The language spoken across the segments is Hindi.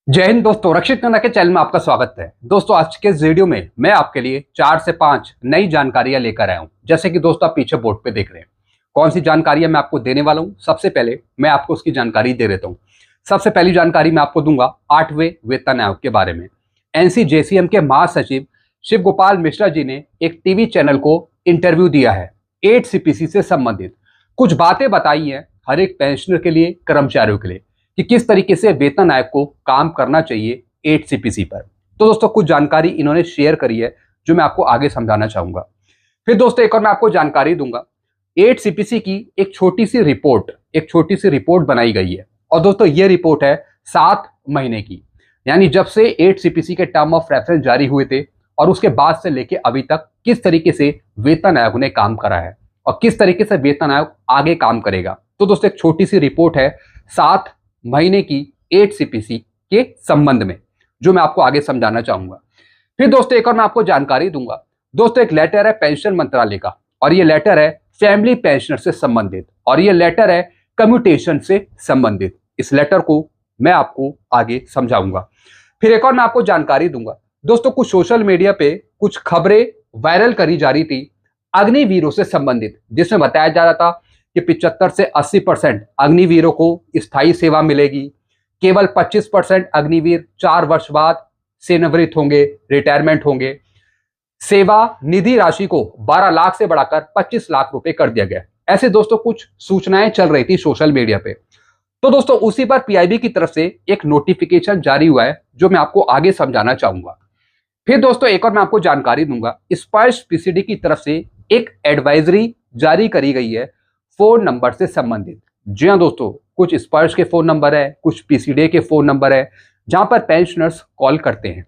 जय हिंद दोस्तों, रक्षित कन्ना के चैनल में आपका स्वागत है। दोस्तों, आज के इस वीडियो में मैं आपके लिए 4 से 5 नई जानकारियां लेकर आया हूं। जैसे कि दोस्तों आप पीछे बोर्ड पे देख रहे हैं कौन सी जानकारियां मैं आपको देने वाला हूं। सबसे पहले मैं आपको उसकी जानकारी दे देता हूं। सबसे पहली जानकारी मैं आपको दूंगा 8वें वेतन आयोग के बारे में। एनसीजेसीएम के महासचिव शिव गोपाल मिश्रा जी ने एक टीवी चैनल को इंटरव्यू दिया है। 8 सीपीसी से संबंधित कुछ बातें बताई हैं हर एक पेंशनर के लिए, कर्मचारियों के लिए, कि किस तरीके से वेतन आयोग को काम करना चाहिए 8 सीपीसी पर। तो दोस्तों कुछ जानकारी इन्होंने शेयर करी है जो मैं आपको आगे समझाना चाहूंगा। फिर दोस्तों एक और मैं आपको जानकारी दूंगा 8 सीपीसी की एक छोटी सी रिपोर्ट बनाई गई है। और दोस्तों ये रिपोर्ट है 7 महीने की, यानी जब से 8 सीपीसी के टर्म ऑफ रेफरेंस जारी हुए थे और उसके बाद से लेके अभी तक किस तरीके से वेतन आयोग ने काम करा है और किस तरीके से वेतन आयोग आगे काम करेगा। तो दोस्तों एक छोटी सी रिपोर्ट है 7 महीने की 8 सीपीसी के संबंध में, जो मैं आपको आगे समझाना चाहूंगा। फिर दोस्तों एक और मैं आपको जानकारी दूंगा। दोस्तों एक लेटर है पेंशन मंत्रालय का, और ये लेटर है फैमिली पेंशनर से संबंधित, और ये लेटर है कम्यूटेशन से संबंधित। इस लेटर को मैं आपको आगे समझाऊंगा। फिर एक और मैं आपको जानकारी दूंगा। दोस्तों कुछ सोशल मीडिया पे कुछ खबरें वायरल करी जा रही थी अग्निवीरों से संबंधित, जिसमें बताया जा रहा था कि 75 से 80% अग्निवीरों को स्थायी सेवा मिलेगी। केवल 25% अग्निवीर 4 वर्ष बाद सेवानिवृत्त होंगे, रिटायरमेंट होंगे। सेवा निधि राशि को 12 लाख से बढ़ाकर 25 लाख रुपए कर दिया गया। ऐसे दोस्तों कुछ सूचनाएं चल रही थी सोशल मीडिया पे। तो दोस्तों उसी पर पीआईबी की तरफ से एक नोटिफिकेशन जारी हुआ है जो मैं आपको आगे समझाना चाहूंगा। फिर दोस्तों एक और मैं आपको जानकारी दूंगा। स्पर्श पीसीडी की तरफ से एक एडवाइजरी जारी करी गई है फोन नंबर से संबंधित। जी हाँ दोस्तों, कुछ स्पर्श के फोन नंबर है, कुछ पीसीडी के फोन नंबर है जहां पर पेंशनर्स कॉल करते हैं।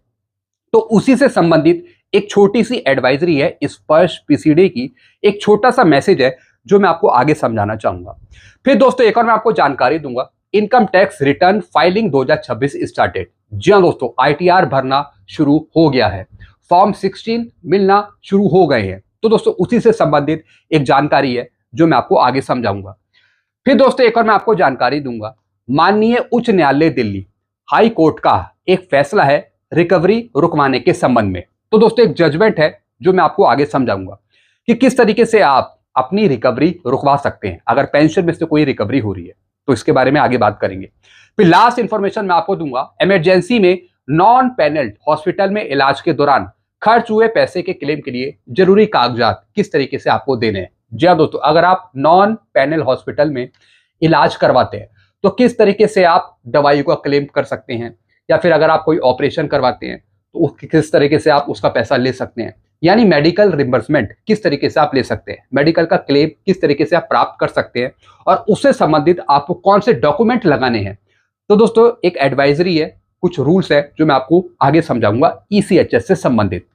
तो उसी से संबंधित एक छोटी सी एडवाइजरी है, स्पर्श पीसीडी की एक छोटा सा मैसेज है जो मैं आपको आगे समझाना चाहूंगा। फिर दोस्तों एक और मैं आपको जानकारी दूंगा। Income tax return filing 2026 started. जी हाँ दोस्तों, आईटीआर भरना शुरू हो गया है, फॉर्म 16 मिलना शुरू हो गए हैं। तो दोस्तों उसी से संबंधित एक जानकारी है जो मैं आपको आगे समझाऊंगा। फिर दोस्तों एक और मैं आपको जानकारी दूंगा। माननीय उच्च न्यायालय दिल्ली हाई कोर्ट का एक फैसला है रिकवरी रुकवाने के संबंध में। तो दोस्तों एक जजमेंट है जो मैं आपको आगे समझाऊंगा कि किस तरीके से आप अपनी रिकवरी रुकवा सकते हैं अगर पेंशन में से कोई रिकवरी हो रही है। तो इसके बारे में आगे बात करेंगे। फिर लास्ट इंफॉर्मेशन मैं आपको दूंगा। इमरजेंसी में नॉन पैनल्ड हॉस्पिटल में इलाज के दौरान खर्च हुए पैसे के क्लेम के लिए जरूरी कागजात किस तरीके से आपको देने हैं। जी हाँ दोस्तों, अगर आप नॉन पैनल हॉस्पिटल में इलाज करवाते हैं तो किस तरीके से आप दवाई का क्लेम कर सकते हैं, या फिर अगर आप कोई ऑपरेशन करवाते हैं तो किस तरीके से आप उसका पैसा ले सकते हैं, यानी मेडिकल रिम्बर्समेंट किस तरीके से आप ले सकते हैं, मेडिकल का क्लेम किस तरीके से आप प्राप्त कर सकते हैं, और उससे संबंधित आपको कौन से डॉक्यूमेंट लगाने हैं। तो दोस्तों एक एडवाइजरी है, कुछ रूल्स है जो मैं आपको आगे समझाऊंगा ईसीएचएस से संबंधित।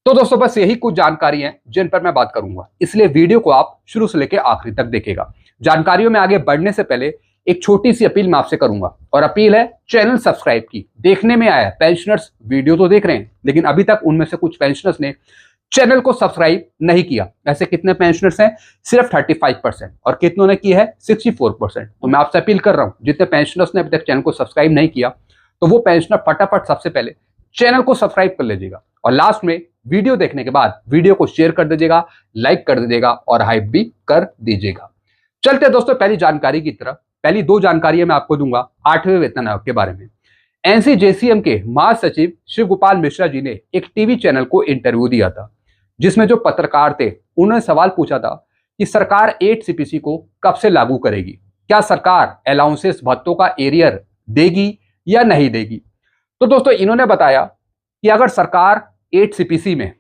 तो दोस्तों बस यही कुछ जानकारी है जिन पर मैं बात करूंगा, इसलिए वीडियो को आप शुरू से लेकर आखिरी तक देखिएगा। जानकारियों में आगे बढ़ने से पहले एक छोटी सी अपील मैं आपसे करूंगा, और अपील है चैनल सब्सक्राइब की। देखने में आया पेंशनर्स वीडियो तो देख रहे हैं, लेकिन अभी तक उनमें से कुछ पेंशनर्स ने चैनल को सब्सक्राइब नहीं किया। ऐसे कितने पेंशनर्स हैं? सिर्फ 35%, और कितनों ने किया है? 64%। तो मैं आपसे अपील कर रहा हूं, जितने पेंशनर्स ने अभी तक चैनल को सब्सक्राइब नहीं किया तो वो पेंशनर फटाफट सबसे पहले चैनल को सब्सक्राइब कर लीजिएगा, और लास्ट में वीडियो देखने के बाद वीडियो को शेयर कर दीजिएगा, लाइक कर दीजिएगा और हाइप भी कर दीजिएगा। चलते हैं दोस्तों पहली जानकारी की तरफ। पहली 2 जानकारियां मैं आपको दूंगा 8वें वेतन आयोग के बारे में। एनसीजेसीएम के महासचिव शिव गोपाल मिश्रा जी ने एक टीवी चैनल को इंटरव्यू दिया था, जिसमें जो पत्रकार थे उन्होंने सवाल पूछा था कि सरकार 8 सीपीसी को कब से लागू करेगी, क्या सरकार अलाउंसेस भत्तों का एरियर देगी या नहीं देगी। तो दोस्तों इन्होंने बताया कि अगर सरकार 8 सीपीसी में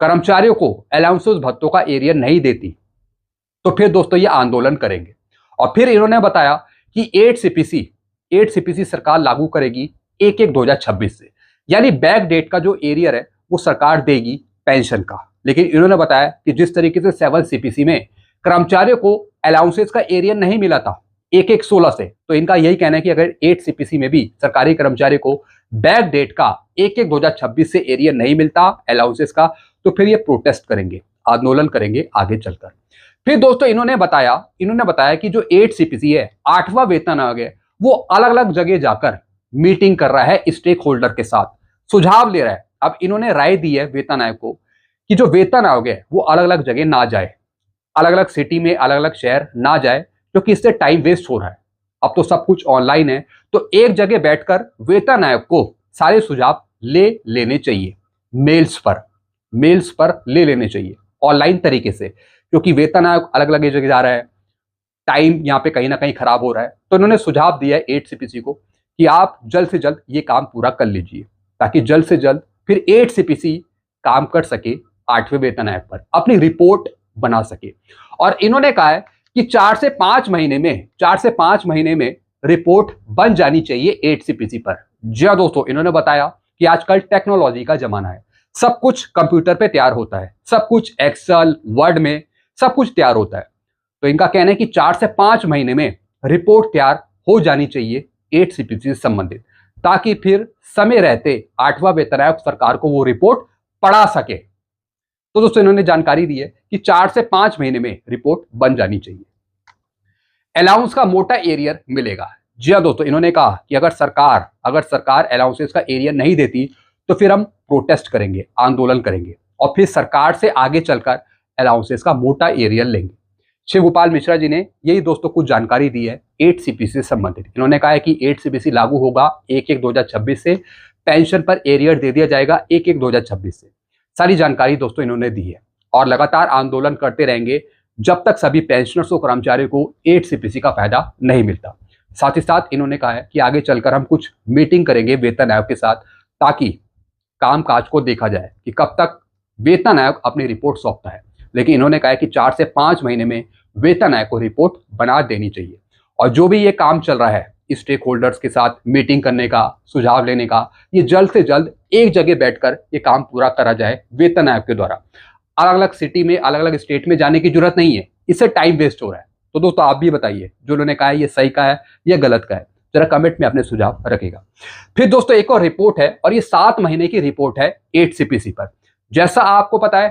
कर्मचारियों को अलाउंसेस भत्तों का एरियर नहीं देती तो फिर दोस्तों ये आंदोलन करेंगे। और फिर इन्होंने बताया कि 8 सीपीसी सरकार लागू करेगी 1/1/2026 से, यानी बैक डेट का जो एरियर है वो सरकार देगी पेंशन का। लेकिन इन्होंने बताया कि जिस तरीके से 7 सीपीसी में कर्मचारियों को अलाउंसेस का एरियर नहीं मिला था 1/1/16 से, तो इनका यही कहना है कि अगर 8 सीपीसी में भी सरकारी कर्मचारी को बैक डेट का 1/1/2026 से एरियर नहीं मिलता अलाउंसेस का, तो फिर ये प्रोटेस्ट करेंगे, आंदोलन करेंगे आगे चलकर। फिर दोस्तों इन्होंने बताया कि जो 8 सीपीसी है, 8वां वेतन आयोग है, वो अलग अलग जगह जाकर मीटिंग कर रहा है स्टेक होल्डर के साथ, सुझाव ले रहा है। अब इन्होंने राय दी है वेतन आयोग को कि जो वेतन आयोग है वो अलग अलग जगह ना जाए, अलग अलग सिटी में अलग अलग शहर ना जाए, क्योंकि इससे टाइम वेस्ट हो रहा है। अब तो सब कुछ ऑनलाइन है, तो एक जगह बैठकर वेतन आयोग को सारे सुझाव ले लेने चाहिए, मेल्स पर ले लेने चाहिए ऑनलाइन तरीके से, क्योंकि वेतन आयोग अलग अलग जगह जा रहा है, टाइम यहाँ पे कहीं ना कहीं खराब हो रहा है। तो इन्होंने सुझाव दिया है 8CPC को कि आप जल्द से जल्द ये काम पूरा कर लीजिए, ताकि जल्द से जल्द फिर 8CPC काम कर सके 8वें वेतन आयोग पर, अपनी रिपोर्ट बना सके। और इन्होंने कहा है कि 4 से 5 महीने में रिपोर्ट बन जानी चाहिए 8CPC पर। जी हाँ दोस्तों, इन्होंने बताया कि आजकल टेक्नोलॉजी का जमाना है, सब कुछ कंप्यूटर पे तैयार होता है, सब कुछ एक्सेल वर्ड में सब कुछ तैयार होता है। तो इनका कहना है कि 4 से 5 महीने में रिपोर्ट तैयार हो जानी चाहिए 8CPC से संबंधित, ताकि फिर समय रहते 8वां वेतन आयोग सरकार को वो रिपोर्ट पढ़ा सके। तो दोस्तों इन्होंने जानकारी दी है कि 4 से 5 महीने में रिपोर्ट बन जानी चाहिए। अलाउंस का मोटा एरियर मिलेगा। जी हाँ दोस्तों, इन्होंने कहा कि अगर सरकार अलाउंसेस का एरियर नहीं देती तो फिर हम प्रोटेस्ट करेंगे, आंदोलन करेंगे और फिर सरकार से आगे चलकर अलाउंसेस का मोटा एरियर लेंगे। शिव गोपाल मिश्रा जी ने यही दोस्तों कुछ जानकारी दी है 8CPC से संबंधित। इन्होंने कहा है कि 8CPC लागू होगा 1/1/2026 से, पेंशन पर एरियर दे दिया जाएगा 1/1/2026 से। सारी जानकारी दोस्तों इन्होंने दी है और लगातार आंदोलन करते रहेंगे जब तक सभी पेंशनर्स और कर्मचारियों को 8CPC का फायदा नहीं मिलता। साथ ही साथ इन्होंने कहा है कि आगे चलकर हम कुछ मीटिंग करेंगे वेतन आयोग के साथ, ताकि कामकाज को देखा जाए कि कब तक वेतन आयोग अपनी रिपोर्ट सौंपता है। लेकिन इन्होंने कहा है कि 4 से 5 महीने में वेतन आयोग को रिपोर्ट बना देनी चाहिए। और जो भी ये काम चल रहा है स्टेक होल्डर्स के साथ मीटिंग करने का, सुझाव लेने का, ये जल्द से जल्द एक जगह बैठकर ये काम पूरा करा जाए वेतन आयोग के द्वारा। अलग अलग सिटी में अलग अलग स्टेट में जाने की जरूरत नहीं है, इससे टाइम वेस्ट हो रहा है। तो दोस्तों आप भी बताइए, जो उन्होंने कहा है ये सही का है या गलत का है, जरा कमेंट में अपने सुझाव रखेगा। फिर दोस्तों एक और रिपोर्ट है और ये 7 महीने की रिपोर्ट है 8CPC पर। जैसा आपको पता है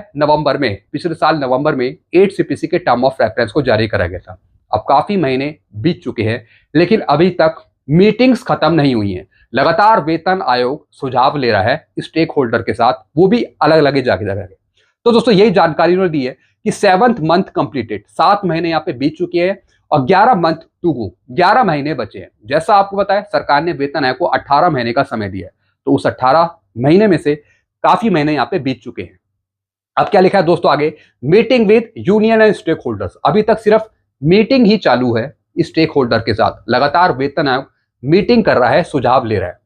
पिछले साल नवंबर में 8CPC के टर्म ऑफ रेफरेंस को जारी करा गया था। अब काफी महीने बीत चुके हैं, लेकिन अभी तक मीटिंग्स खत्म नहीं हुई हैं। लगातार वेतन आयोग सुझाव ले रहा है स्टेक होल्डर के साथ, वो भी अलग अलग जगह। तो दोस्तों यही जानकारी उन्होंने दी है कि 7th मंथ कंप्लीटेड, 7 महीने यहाँ पे बीत चुके हैं और 11 मंथ टू गो, 11 महीने बचे हैं। जैसा आपको पता है सरकार ने वेतन आयोग को 18 महीने का समय दिया है, तो उस 18 महीने में से काफी महीने यहाँ पे बीत चुके हैं। अब क्या लिखा है दोस्तों आगे, meeting with union and stakeholders. अभी तक सिर्फ मीटिंग ही चालू है स्टेक होल्डर के साथ, लगातार वेतन आयोग मीटिंग कर रहा है, सुझाव ले रहा है।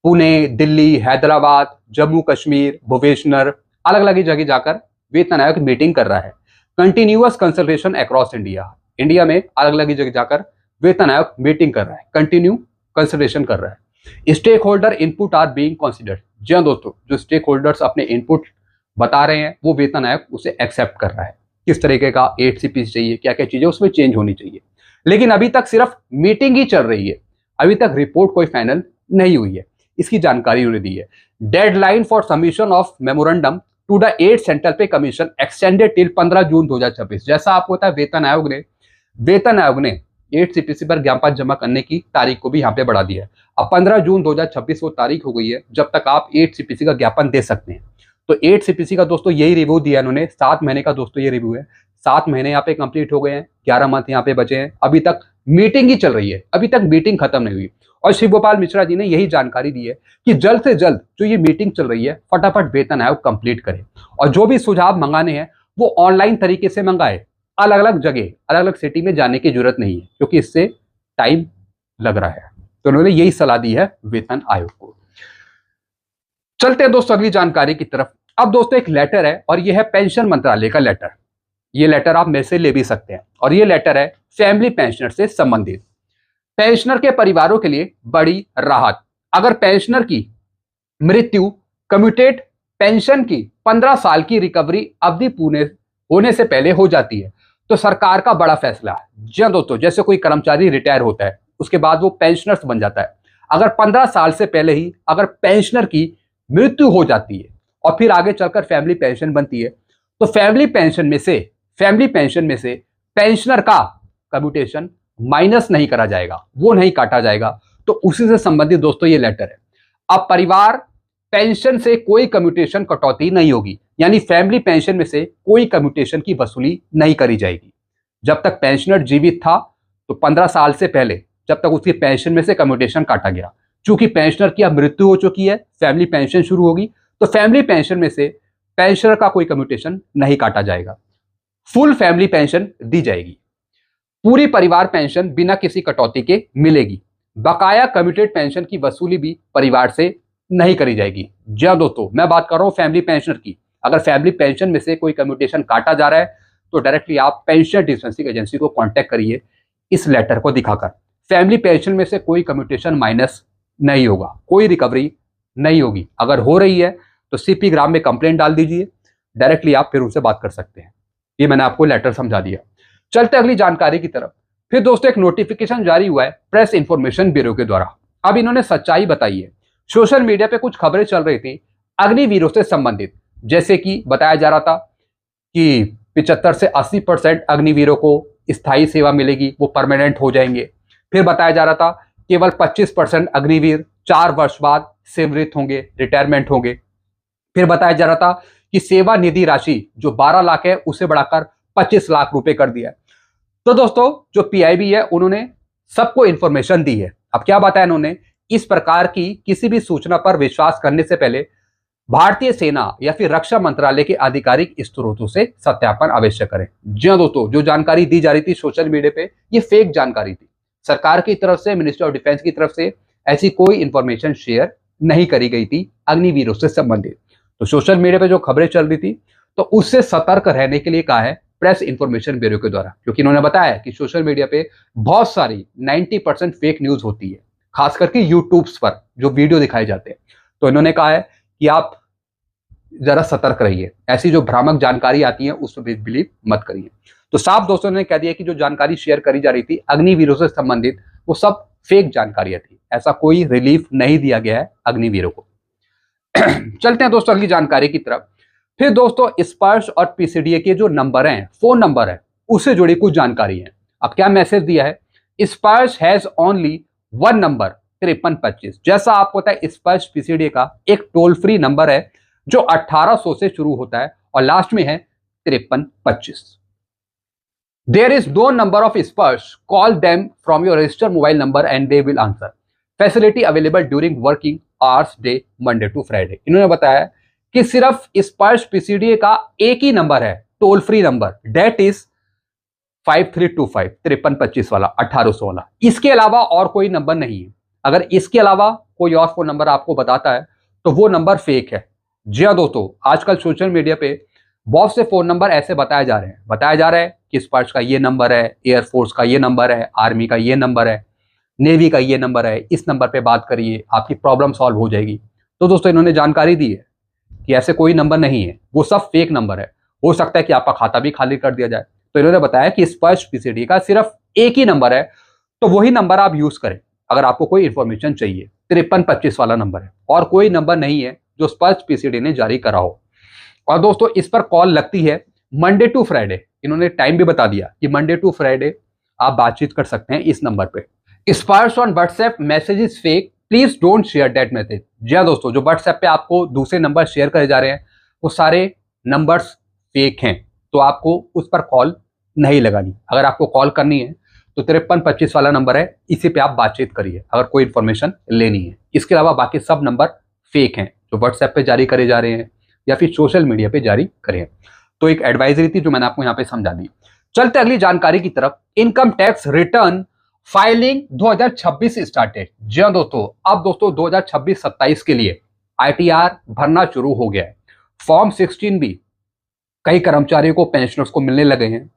पुणे, दिल्ली, हैदराबाद, जम्मू कश्मीर, भुवनेश्वर, अलग अलग जगह जाकर वेतन आयोग मीटिंग कर रहा है। कंटिन्यूअस कंसल्टेशन अक्रॉस इंडिया में अलग अलग जगह जाकर वेतन आयोग मीटिंग कर रहा है, कंटिन्यू कंसल्टेशन कर रहा है। Stakeholder input are being considered. जी हाँ दोस्तों, जो स्टेक होल्डर्स अपने इनपुट बता रहे हैं वो वेतन आयोग उसे एक्सेप्ट कर रहा है, किस तरीके का 8CPC चाहिए, क्या क्या चीजें उसमें चेंज होनी चाहिए। लेकिन अभी तक सिर्फ मीटिंग ही चल रही है, अभी तक रिपोर्ट कोई फाइनल नहीं हुई है, इसकी जानकारी उन्होंने दी है। Deadline for submission of memorandum to the 8th central pay commission extended till 15 June 2026। जैसा आपको पता है वेतन आयोग ने 8CPC पर ज्ञापन जमा करने की तारीख को भी यहाँ पे बढ़ा दिया है। अब 15 जून 2026 वो तारीख हो गई है जब तक आप 8CPC का ज्ञापन दे सकते हैं। तो 8CPC का दोस्तों यही रिव्यू दिया इन्होंने, 7 महीने का दोस्तों ये रिव्यू है। 7 महीने यहाँ पे कंप्लीट हो गए हैं, 11 मंथ यहाँ पे बचे हैं, अभी तक मीटिंग ही चल रही है, अभी तक मीटिंग खत्म नहीं हुई। और शिव गोपाल मिश्रा जी ने यही जानकारी दी है कि जल्द से जल्द जो ये मीटिंग चल रही है फटाफट वेतन आयोग कंप्लीट करे और जो भी सुझाव मंगाने हैं वो ऑनलाइन तरीके से मंगाए, अलग अलग जगह अलग अलग सिटी में जाने की जरूरत नहीं है, क्योंकि इससे टाइम लग रहा है। तो उन्होंने यही सलाह दी है वेतन आयोग को। चलते हैं दोस्तों अगली जानकारी की तरफ। अब दोस्तों एक लेटर है और यह है पेंशन मंत्रालय का लेटर। ये लेटर आप मेरे से ले भी सकते हैं और ये लेटर है फैमिली पेंशनर से संबंधित। पेंशनर के परिवारों के लिए बड़ी राहत। अगर पेंशनर की मृत्यु कम्यूटेड पेंशन की 15 साल की रिकवरी अवधि पूर्ण होने से पहले हो जाती है तो सरकार का बड़ा फैसला है। जी हाँ दोस्तों, जैसे कोई कर्मचारी रिटायर होता है उसके बाद वो पेंशनर्स बन जाता है, अगर 15 साल से पहले ही अगर पेंशनर की मृत्यु हो जाती है और फिर आगे चलकर फैमिली पेंशन बनती है तो फैमिली पेंशन में से पेंशनर का कम्यूटेशन माइनस नहीं करा जाएगा, वो नहीं काटा जाएगा। तो उसी से संबंधित दोस्तों ये लेटर है। अब परिवार पेंशन से कोई कम्यूटेशन कटौती नहीं होगी, यानी फैमिली पेंशन में से कोई कम्यूटेशन की वसूली नहीं करी जाएगी। जब तक पेंशनर जीवित था तो 15 साल से पहले जब तक उसकी पेंशन में से कम्यूटेशन काटा गया, चूंकि पेंशनर की अब मृत्यु हो चुकी है, फैमिली पेंशन शुरू होगी, तो फैमिली पेंशन में से पेंशनर का कोई कम्यूटेशन नहीं काटा जाएगा, फुल फैमिली पेंशन दी जाएगी। पूरी परिवार पेंशन बिना किसी कटौती के मिलेगी। बकाया कम्यूटेड पेंशन की वसूली भी परिवार से नहीं करी जाएगी। जी हाँ दोस्तों, मैं बात कर रहा हूं फैमिली पेंशनर की। अगर फैमिली पेंशन में से कोई कम्यूटेशन काटा जा रहा है तो डायरेक्टली आप पेंशन डिस्पेंसिंग एजेंसी को कांटेक्ट करिए इस लेटर को दिखाकर। फैमिली पेंशन में से कोई कम्यूटेशन माइनस नहीं होगा, कोई रिकवरी नहीं होगी। अगर हो रही है तो सीपी ग्राम में कंप्लेंट डाल दीजिए, डायरेक्टली आप फिर उनसे बात कर सकते हैं। ये मैंने आपको लेटर समझा दिया। चलते अगली जानकारी की तरफ। फिर दोस्तों एक नोटिफिकेशन जारी हुआ है प्रेस इंफॉर्मेशन ब्यूरो के द्वारा। अब इन्होंने सच्चाई बताई है। सोशल मीडिया पे कुछ खबरें चल रही थी अग्निवीरों से संबंधित, जैसे कि बताया जा रहा था कि 75 से 80% अग्निवीरों को स्थायी सेवा मिलेगी, वो परमानेंट हो जाएंगे। फिर बताया जा रहा था केवल 25% अग्निवीर 4 वर्ष बाद सेवानिवृत्त होंगे, रिटायरमेंट होंगे। फिर बताया जा रहा था कि सेवा निधि राशि जो 12 लाख है उसे बढ़ाकर 25 लाख रुपए कर दिया है। तो दोस्तों जो पीआईबी है उन्होंने सबको इंफॉर्मेशन दी है। अब क्या बताया इन्होंने, इस प्रकार की किसी भी सूचना पर विश्वास करने से पहले भारतीय सेना या फिर रक्षा मंत्रालय के आधिकारिक स्रोतों से सत्यापन अवश्य करें। जी हाँ दोस्तों, जो जानकारी दी जा रही थी सोशल मीडिया पे ये फेक जानकारी थी। सरकार की तरफ से, मिनिस्ट्री ऑफ डिफेंस की तरफ से ऐसी कोई इंफॉर्मेशन शेयर नहीं करी गई थी अग्निवीरों से संबंधित। तो सोशल मीडिया पे जो खबरें चल रही थी तो उससे सतर्क रहने के लिए कहा है प्रेस इंफॉर्मेशन ब्यूरो के द्वारा, क्योंकि इन्होंने बताया कि सोशल मीडिया पे बहुत सारी 90% फेक न्यूज होती है, खास करके यूट्यूब्स पर जो वीडियो दिखाए जाते हैं। तो इन्होंने कहा है कि आप जरा सतर्क रहिए, ऐसी जो भ्रामक जानकारी आती है उस पर बिलीव मत करिए। तो साफ दोस्तों ने कह दिया कि जो जानकारी शेयर करी जा रही थी अग्निवीरों से संबंधित वो सब फेक जानकारियां थी, ऐसा कोई रिलीफ नहीं दिया गया है अग्निवीरों को। चलते हैं दोस्तों अगली जानकारी की तरफ। फिर दोस्तों स्पर्श और पीसीडीए के जो नंबर हैं, फोन नंबर है, उससे जुड़ी कुछ जानकारी है। अब क्या मैसेज दिया है, स्पर्श हैज ओनली वन नंबर 5325। जैसा आपको पता है स्पर्श पीसीडीए का एक टोल फ्री नंबर है जो 1800 से शुरू होता है और लास्ट में है 5325। There is no number of Sparsh, call them from your registered mobile number and they will answer. Facility available during working hours day Monday to Friday. इन्होंने बताया कि सिर्फ स्पर्श पीसीडीए का एक ही नंबर है toll free number, that is 5325 5325 वाला 1800 वाला। इसके अलावा और कोई नंबर नहीं है। अगर इसके अलावा कोई और फोन नंबर आपको बताता है तो वो नंबर फेक है। जी हाँ दोस्तों, आजकल सोशल मीडिया पे बहुत से फोन नंबर ऐसे बताए जा रहे हैं। बताया जा रहा है कि स्पर्श का ये नंबर है, एयरफोर्स का ये नंबर है, आर्मी का ये नंबर है, नेवी का ये नंबर है, इस नंबर पे बात करिए आपकी प्रॉब्लम सॉल्व हो जाएगी। तो दोस्तों इन्होंने जानकारी दी है कि ऐसे कोई नंबर नहीं है, वो सब फेक नंबर है। हो सकता है कि आपका खाता भी खाली कर दिया जाए। तो इन्होंने बताया कि स्पर्श पीसीडी का सिर्फ एक ही नंबर है, तो वही नंबर आप यूज करें अगर आपको कोई इंफॉर्मेशन चाहिए। 5325 वाला नंबर है और कोई नंबर नहीं है जो स्पर्श पीसीडी ने जारी करा हो। और दोस्तों इस पर कॉल लगती है मंडे टू फ्राइडे। इन्होंने टाइम भी बता दिया कि मंडे टू फ्राइडे आप बातचीत कर सकते हैं इस नंबर पे। Sparsh on WhatsApp message is fake, please don't share that message. जी हाँ दोस्तों, जो व्हाट्सएप पे आपको दूसरे नंबर शेयर करे जा रहे हैं वो सारे नंबर्स फेक हैं, तो आपको उस पर कॉल नहीं लगानी। अगर आपको कॉल करनी है तो 5325 वाला नंबर है, इसी पे आप बातचीत करिए अगर कोई इन्फॉर्मेशन लेनी है। इसके अलावा बाकी सब नंबर फेक हैं जो व्हाट्सएप पे जारी करे जा रहे हैं या फिर सोशल मीडिया पे जारी करे हैं। तो एक एडवाइजरी थी जो मैंने आपको यहाँ पे समझा दी। चलते अगली जानकारी की तरफ। Income tax return filing 2026 started. जी हाँ दोस्तों, अब दोस्तों 2026-27 के लिए आईटीआर भरना शुरू हो गया है। फॉर्म 16 भी कई कर्मचारियों को, पेंशनर्स को मिलने लगे हैं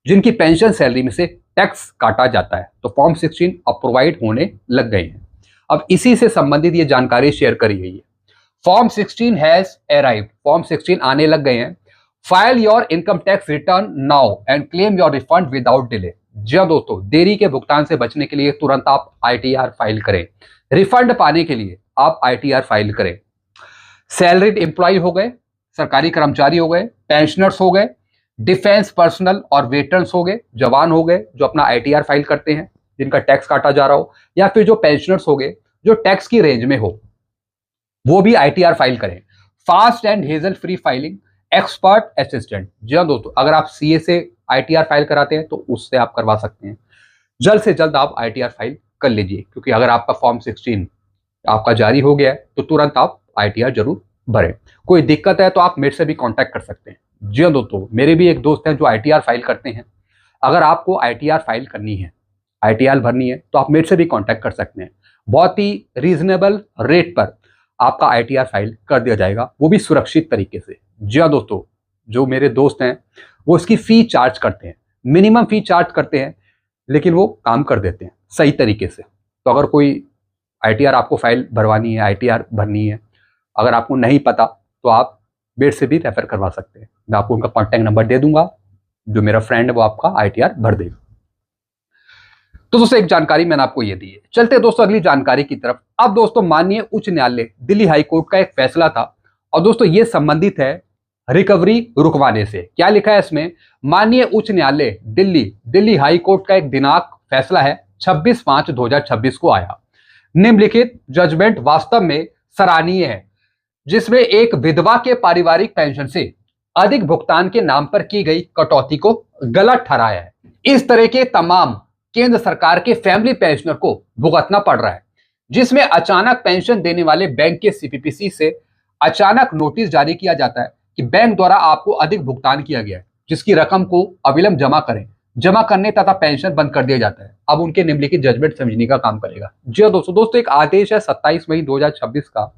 जिनकी पेंशन सैलरी में से टैक्स काटा जाता है। तो फॉर्म 16 अब प्रोवाइड होने लग गए हैं। अब इसी से संबंधित ये जानकारी शेयर करी गई है। फॉर्म 16 हैज अराइव्ड, फॉर्म 16 आने लग गए हैं। File your income tax return now and claim your refund without delay. जी हाँ दोस्तों, देरी के भुगतान से बचने के लिए तुरंत आप आईटीआर फाइल करें। रिफंड पाने के लिए आप आईटीआर फाइल करें। सैलरीड एम्प्लॉय हो गए, सरकारी कर्मचारी हो गए, पेंशनर्स हो गए, डिफेंस पर्सनल और वेटरन्स हो गए, जवान हो गए जो अपना आईटीआर फाइल करते हैं, जिनका टैक्स काटा जा रहा हो, या फिर जो पेंशनर्स हो गए जो टैक्स की रेंज में हो, वो भी आईटीआर फाइल करें। Fast and hassle free filing, expert assistant. जी हाँ दोस्तों, अगर आप सीए से आईटीआर फाइल कराते हैं तो उससे आप करवा सकते हैं। जल्द से जल्द आप आईटीआर फाइल कर लीजिए, क्योंकि अगर आपका फॉर्म 16 आपका जारी हो गया है तो तुरंत आप आईटीआर जरूर भरें। कोई दिक्कत है तो आप मेरे से भी कांटेक्ट कर सकते हैं। जी हाँ दोस्तों, मेरे भी एक दोस्त हैं जो आईटीआर फाइल करते हैं। अगर आपको आईटीआर फाइल करनी है, आईटीआर भरनी है, तो आप मेरे से भी कांटेक्ट कर सकते हैं। बहुत ही रीजनेबल रेट पर आपका आईटीआर फाइल कर दिया जाएगा, वो भी सुरक्षित तरीके से। जी हाँ दोस्तों, जो मेरे दोस्त हैं वो इसकी फी चार्ज करते हैं, मिनिमम फी चार्ज करते हैं, लेकिन वो काम कर देते हैं सही तरीके से। तो अगर कोई आईटीआर आपको फाइल भरवानी है, आईटीआर भरनी है, अगर आपको नहीं पता तो आप मेरे से भी रेफर करवा सकते हैं। मैं आपको उनका कॉन्टैक्ट नंबर दे दूंगा, जो मेरा फ्रेंड है वो आपका आईटीआर भर देगा। तो दोस्तों एक जानकारी मैंने आपको ये दी है। चलते हैं दोस्तों अगली जानकारी की तरफ। अब दोस्तों माननीय उच्च न्यायालय दिल्ली हाई कोर्ट का एक फैसला था, और दोस्तों ये संबंधित है रिकवरी रुकवाने से। क्या लिखा है इसमें? माननीय उच्च न्यायालय दिल्ली हाई कोर्ट का एक दिनांक फैसला है 26/5/2026 को आया। निम्नलिखित जजमेंट वास्तव में सराहनीय है, जिसमें एक विधवा के पारिवारिक पेंशन से अधिक भुगतान के नाम पर की गई कटौती को गलत ठहराया है। इस तरह के तमाम केंद्र सरकार के फैमिली पेंशनर को भुगतना पड़ रहा है, जिसमें अचानक पेंशन देने वाले बैंक के सीपीपीसी से अचानक नोटिस जारी किया जाता है कि बैंक द्वारा आपको अधिक भुगतान किया गया है, जिसकी रकम को अविलंब जमा करें। जमा करने तथा पेंशन बंद कर दिया जाता है। अब उनके निम्नलिखित जजमेंट समझने का काम करेगा। जी हाँ दोस्तों एक आदेश है 27 मई 2026 का,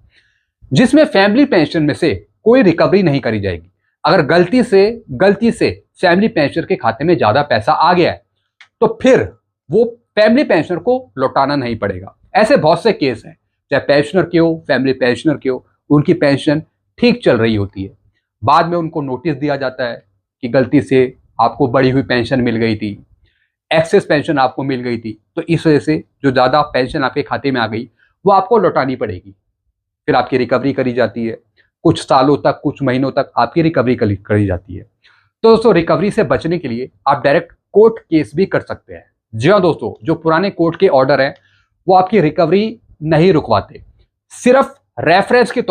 जिसमें फैमिली पेंशन में से कोई रिकवरी नहीं करी जाएगी। अगर गलती से फैमिली पेंशनर के खाते में ज्यादा पैसा आ गया है तो फिर वो फैमिली पेंशनर को लौटाना नहीं पड़ेगा। ऐसे बहुत से केस हैं, चाहे पेंशनर के हो, फैमिली पेंशनर के हो, उनकी पेंशन ठीक चल रही होती है, बाद में उनको नोटिस दिया जाता है कि गलती से आपको बढ़ी हुई पेंशन मिल गई थी, एक्सेस पेंशन आपको मिल गई थी, तो इस वजह से जो ज्यादा पेंशन आपके खाते में आ गई वो आपको लौटानी पड़ेगी। फिर आपकी रिकवरी करी जाती है, कुछ सालों तक, कुछ महीनों तक आपकी रिकवरी करी जाती है। तो दोस्तों रिकवरी से बचने के लिए आप डायरेक्ट कोर्ट केस भी कर सकते हैं। जी हाँ दोस्तों, जो पुराने कोर्ट के ऑर्डर हैं वो आपकी रिकवरी नहीं रुकवाते, सिर्फ रेफरेंस के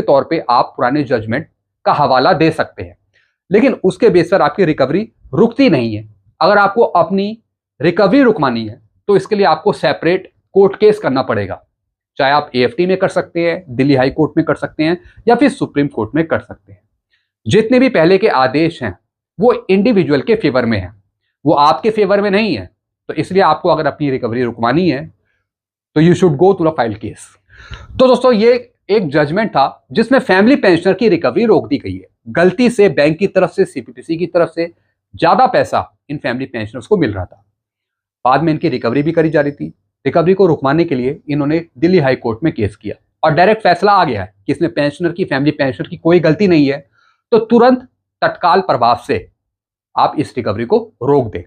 तौर पे आप पुराने जजमेंट का हवाला दे सकते हैं, लेकिन उसके बेस पर आपकी रिकवरी रुकती नहीं है। अगर आपको अपनी रिकवरी रुकवानी है तो इसके लिए आपको सेपरेट कोर्ट केस करना पड़ेगा, चाहे आप एएफटी में कर सकते हैं, दिल्ली हाई कोर्ट में कर सकते हैं, या फिर सुप्रीम कोर्ट में कर सकते हैं। जितने भी पहले के आदेश हैं वो इंडिविजुअल के फेवर में है, वो आपके फेवर में नहीं है। तो इसलिए आपको अगर अपनी रिकवरी रुकवानी है तो you should go to the file case. तो दोस्तों ये एक जजमेंट था जिसमें फैमिली पेंशनर की रिकवरी रोक दी गई है। गलती से बैंक की तरफ से, सीपीपीसी की तरफ से ज्यादा पैसा इन फैमिली पेंशनर्स को मिल रहा था, बाद में इनकी रिकवरी भी करी जा रही थी। रिकवरी को रुकवाने के लिए इन्होंने दिल्ली हाई कोर्ट में केस किया और डायरेक्ट फैसला आ गया है कि इसमें पेंशनर की, फैमिली पेंशनर की कोई गलती नहीं है, तो तुरंत तत्काल प्रभाव से आप इस रिकवरी को रोक दें।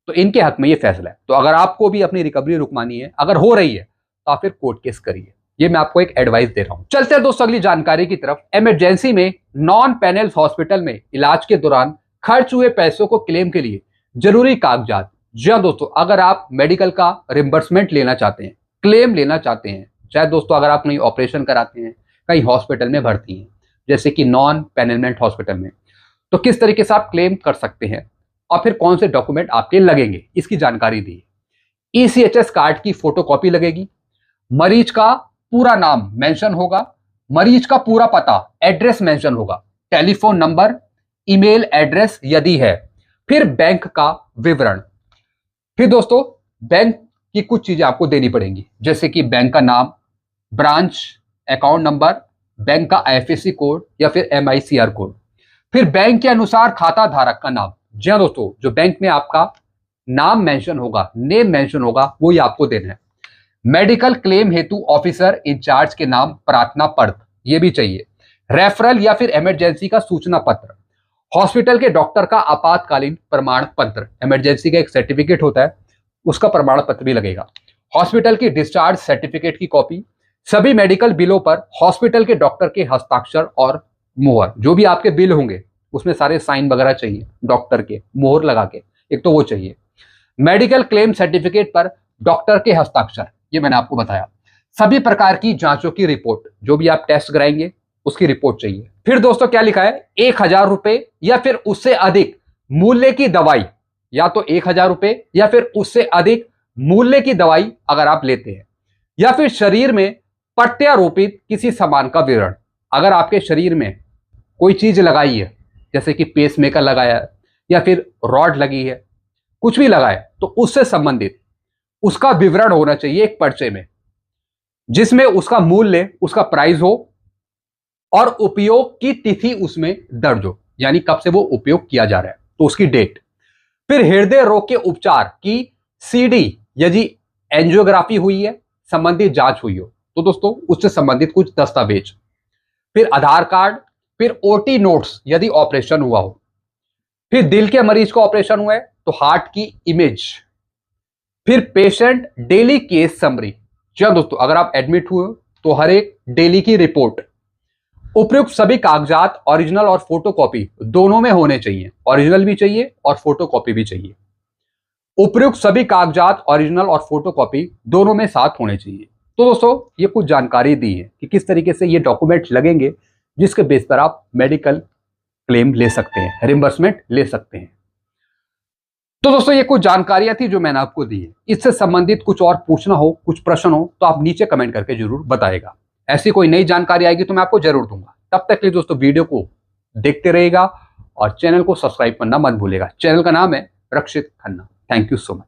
तो इनके हक में ये फैसला है। तो अगर आपको भी अपनी रिकवरी रुकवानी है, अगर हो रही है, तो आप फिर कोर्ट केस करिए। ये मैं आपको एक एडवाइस दे रहा हूं। चलते हैं दोस्तों अगली जानकारी की तरफ। इमरजेंसी में नॉन पैनल हॉस्पिटल में इलाज के दौरान खर्च हुए पैसों को क्लेम के लिए जरूरी कागजात। जी हाँ दोस्तों, अगर आप मेडिकल का रिम्बर्समेंट लेना चाहते हैं, क्लेम लेना चाहते हैं, चाहे दोस्तों अगर आप कहीं ऑपरेशन कराते हैं, कहीं हॉस्पिटल में भर्ती हैं, जैसे कि नॉन पैनलमेंट हॉस्पिटल में, तो किस तरीके से आप क्लेम कर सकते हैं और फिर कौन से डॉक्यूमेंट आपके लगेंगे, इसकी जानकारी दी। ईसीएचएस कार्ड की फोटोकॉपी लगेगी, मरीज का पूरा नाम मेंशन होगा, मरीज का पूरा पता, एड्रेस मेंशन होगा, टेलीफोन नंबर, ईमेल एड्रेस यदि है, फिर बैंक का विवरण। फिर दोस्तों बैंक की कुछ चीजें आपको देनी पड़ेंगी, जैसे कि बैंक का नाम, ब्रांच, अकाउंट नंबर, बैंक का आईएफएससी कोड या फिर एमआईसीआर कोड, फिर बैंक के अनुसार खाता धारक का नाम। जी हाँ दोस्तों, जो बैंक में आपका नाम मेंशन होगा, नेम मेंशन होगा, वो ही आपको देना है। मेडिकल क्लेम हेतु ऑफिसर इंचार्ज के नाम, प्रार्थना पत्र, ये भी चाहिए। रेफरल या फिर इमरजेंसी का सूचना पत्र, हॉस्पिटल के डॉक्टर का आपातकालीन प्रमाण पत्र, इमरजेंसी का एक सर्टिफिकेट होता है, उसका प्रमाण पत्र भी लगेगा। हॉस्पिटल की डिस्चार्ज सर्टिफिकेट की कॉपी, सभी मेडिकल बिलों पर हॉस्पिटल के डॉक्टर के हस्ताक्षर और मोहर, जो भी आपके बिल होंगे उसमें सारे साइन वगैरह चाहिए, डॉक्टर के मोहर लगा के, एक तो वो चाहिए। मेडिकल क्लेम सर्टिफिकेट पर डॉक्टर के हस्ताक्षर, ये मैंने आपको बताया। सभी प्रकार की जांचों की रिपोर्ट, जो भी आप टेस्ट कराएंगे उसकी रिपोर्ट चाहिए। फिर दोस्तों क्या लिखा है, 1,000 रुपए या फिर उससे अधिक मूल्य की दवाई, या तो 1,000 रुपए या फिर उससे अधिक मूल्य की दवाई अगर आप लेते हैं, या फिर शरीर में प्रत्यारोपित किसी सामान का विवरण। अगर आपके शरीर में कोई चीज लगाई है, जैसे कि पेसमेकर लगाया है या फिर रॉड लगी है, कुछ भी लगा है, तो उससे संबंधित उसका विवरण होना चाहिए एक पर्चे में, जिसमें उसका मूल्य, उसका प्राइस हो और उपयोग की तिथि उसमें दर्ज हो, यानी कब से वो उपयोग किया जा रहा है तो उसकी डेट। फिर हृदय रोग के उपचार की सीडी, यदि एंजियोग्राफी हुई है, संबंधित जांच हुई हो तो दोस्तों उससे संबंधित कुछ दस्तावेज। फिर आधार कार्ड, फिर ओटी नोट्स यदि ऑपरेशन हुआ हो, फिर दिल के मरीज का ऑपरेशन हुआ है तो हार्ट की इमेज, फिर पेशेंट डेली केस समरी। जी दोस्तों, अगर आप एडमिट हुए तो हर एक डेली की रिपोर्ट। उपयुक्त सभी कागजात ओरिजिनल और फोटोकॉपी दोनों में होने चाहिए, ओरिजिनल भी चाहिए और फोटोकॉपी भी चाहिए। उपयुक्त सभी कागजात ओरिजिनल और फोटोकॉपी दोनों में साथ होने चाहिए। तो दोस्तों ये कुछ जानकारी दी है कि किस तरीके से ये डॉक्यूमेंट लगेंगे जिसके बेस पर आप मेडिकल क्लेम ले सकते हैं, रिम्बर्समेंट ले सकते हैं। तो दोस्तों ये कुछ जानकारियां थी जो मैंने आपको दी है। इससे संबंधित कुछ और पूछना हो, कुछ प्रश्न हो तो आप नीचे कमेंट करके जरूर बताएगा। ऐसी कोई नई जानकारी आएगी तो मैं आपको जरूर दूंगा। तब तक के लिए दोस्तों वीडियो को देखते रहिएगा और चैनल को सब्सक्राइब करना मत भूलिएगा। चैनल का नाम है Rakshit Khanna. Thank you so much.